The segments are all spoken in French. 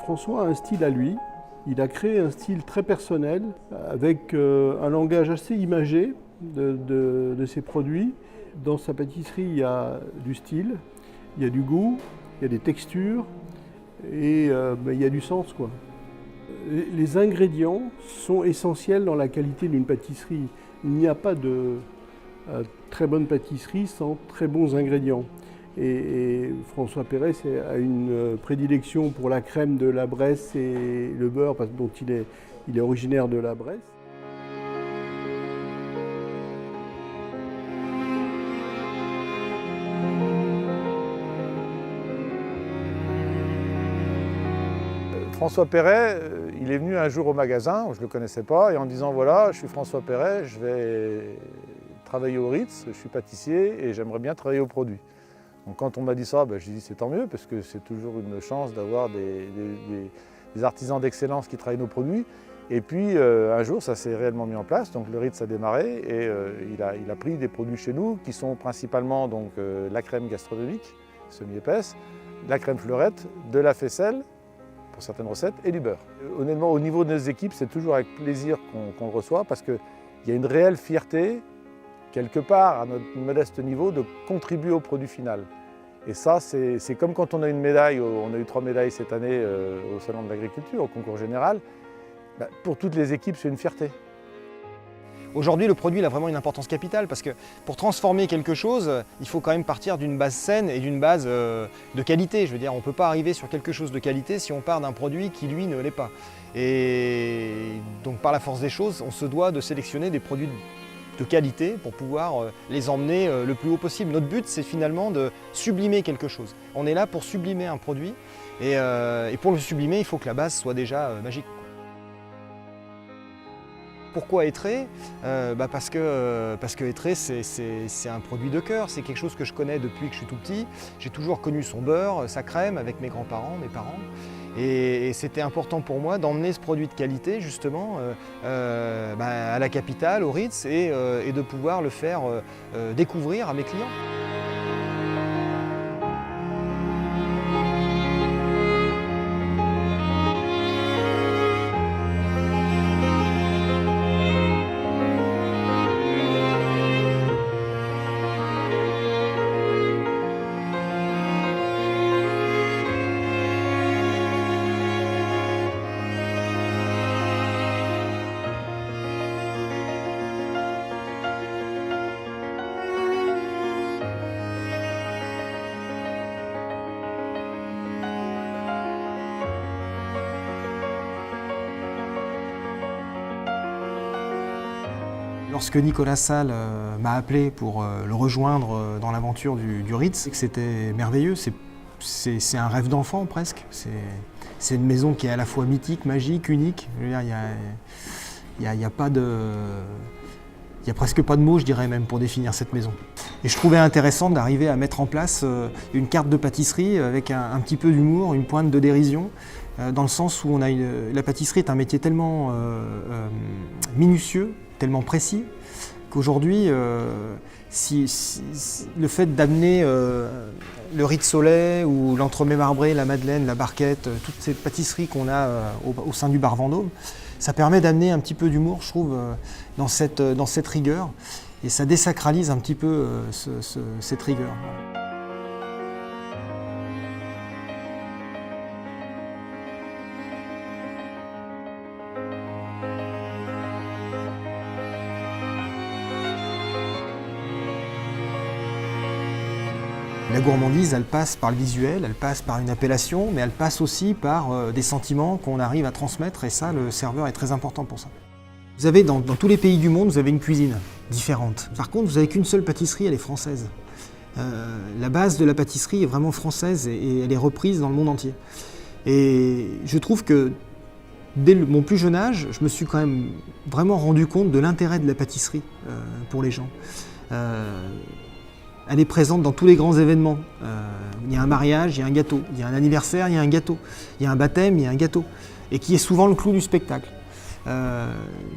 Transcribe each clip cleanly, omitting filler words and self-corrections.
François a un style à lui. Il a créé un style très personnel avec un langage assez imagé de ses produits. Dans sa pâtisserie, il y a du style, il y a du goût, il y a des textures et il y a du sens, quoi. Les ingrédients sont essentiels dans la qualité d'une pâtisserie. Il n'y a pas de très bonne pâtisserie sans très bons ingrédients. Et François Perret a une prédilection pour la crème de la Bresse et le beurre, dont il est originaire de la Bresse. François Perret, il est venu un jour au magasin, je ne le connaissais pas, et en disant voilà, je suis François Perret, je vais travailler au Ritz, je suis pâtissier et j'aimerais bien travailler au produit. Donc quand on m'a dit ça, j'ai dit c'est tant mieux, parce que c'est toujours une chance d'avoir des artisans d'excellence qui travaillent nos produits. Et puis un jour, ça s'est réellement mis en place, donc le Ritz a démarré et il a pris des produits chez nous qui sont principalement donc, la crème gastronomique, semi-épaisse, la crème fleurette, de la faisselle, pour certaines recettes, et du beurre. Honnêtement, au niveau de nos équipes, c'est toujours avec plaisir qu'on le reçoit parce qu'il y a une réelle fierté, quelque part, à notre modeste niveau, de contribuer au produit final. Et ça, c'est comme quand on a une médaille, on a eu 3 médailles cette année au Salon de l'Agriculture, au concours général. Pour toutes les équipes, c'est une fierté. Aujourd'hui, le produit il a vraiment une importance capitale parce que pour transformer quelque chose, il faut quand même partir d'une base saine et d'une base de qualité. Je veux dire, on ne peut pas arriver sur quelque chose de qualité si on part d'un produit qui, lui, ne l'est pas. Et donc, par la force des choses, on se doit de sélectionner des produits de qualité pour pouvoir les emmener le plus haut possible. Notre but, c'est finalement de sublimer quelque chose. On est là pour sublimer un produit et pour le sublimer, il faut que la base soit déjà magique. Pourquoi Aitré ? Parce que Aitré, c'est un produit de cœur, c'est quelque chose que je connais depuis que je suis tout petit. J'ai toujours connu son beurre, sa crème avec mes grands-parents, mes parents. Et c'était important pour moi d'emmener ce produit de qualité justement à la capitale, au Ritz, et de pouvoir le faire découvrir à mes clients. Lorsque Nicolas Salle m'a appelé pour le rejoindre dans l'aventure du Ritz, c'était merveilleux, c'est un rêve d'enfant presque. C'est une maison qui est à la fois mythique, magique, unique. Je veux dire, il y a presque pas de mots, je dirais même, pour définir cette maison. Et je trouvais intéressant d'arriver à mettre en place une carte de pâtisserie avec un petit peu d'humour, une pointe de dérision, dans le sens où la pâtisserie est un métier tellement minutieux, tellement précis, qu'aujourd'hui, le fait d'amener le riz de Soleil ou l'entremets marbré, la madeleine, la barquette, toutes ces pâtisseries qu'on a au sein du bar Vendôme, ça permet d'amener un petit peu d'humour, je trouve, dans cette rigueur, et ça désacralise un petit peu cette rigueur. La gourmandise, elle passe par le visuel, elle passe par une appellation, mais elle passe aussi par des sentiments qu'on arrive à transmettre, et ça, le serveur est très important pour ça. Vous avez, dans tous les pays du monde, vous avez une cuisine différente. Par contre, vous n'avez qu'une seule pâtisserie, elle est française. La base de la pâtisserie est vraiment française et elle est reprise dans le monde entier. Et je trouve que dès mon plus jeune âge, je me suis quand même vraiment rendu compte de l'intérêt de la pâtisserie pour les gens. Elle est présente dans tous les grands événements. Il y a un mariage, il y a un gâteau. Il y a un anniversaire, il y a un gâteau. Il y a un baptême, il y a un gâteau. Et qui est souvent le clou du spectacle.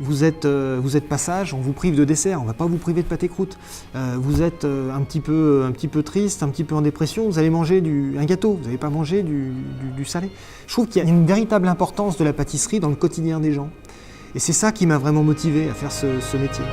Vous êtes pas sage, on vous prive de dessert, on ne va pas vous priver de pâté croûte. Vous êtes un petit peu triste, un petit peu en dépression, vous allez manger un gâteau, vous n'allez pas manger du salé. Je trouve qu'il y a une véritable importance de la pâtisserie dans le quotidien des gens. Et c'est ça qui m'a vraiment motivé à faire ce métier.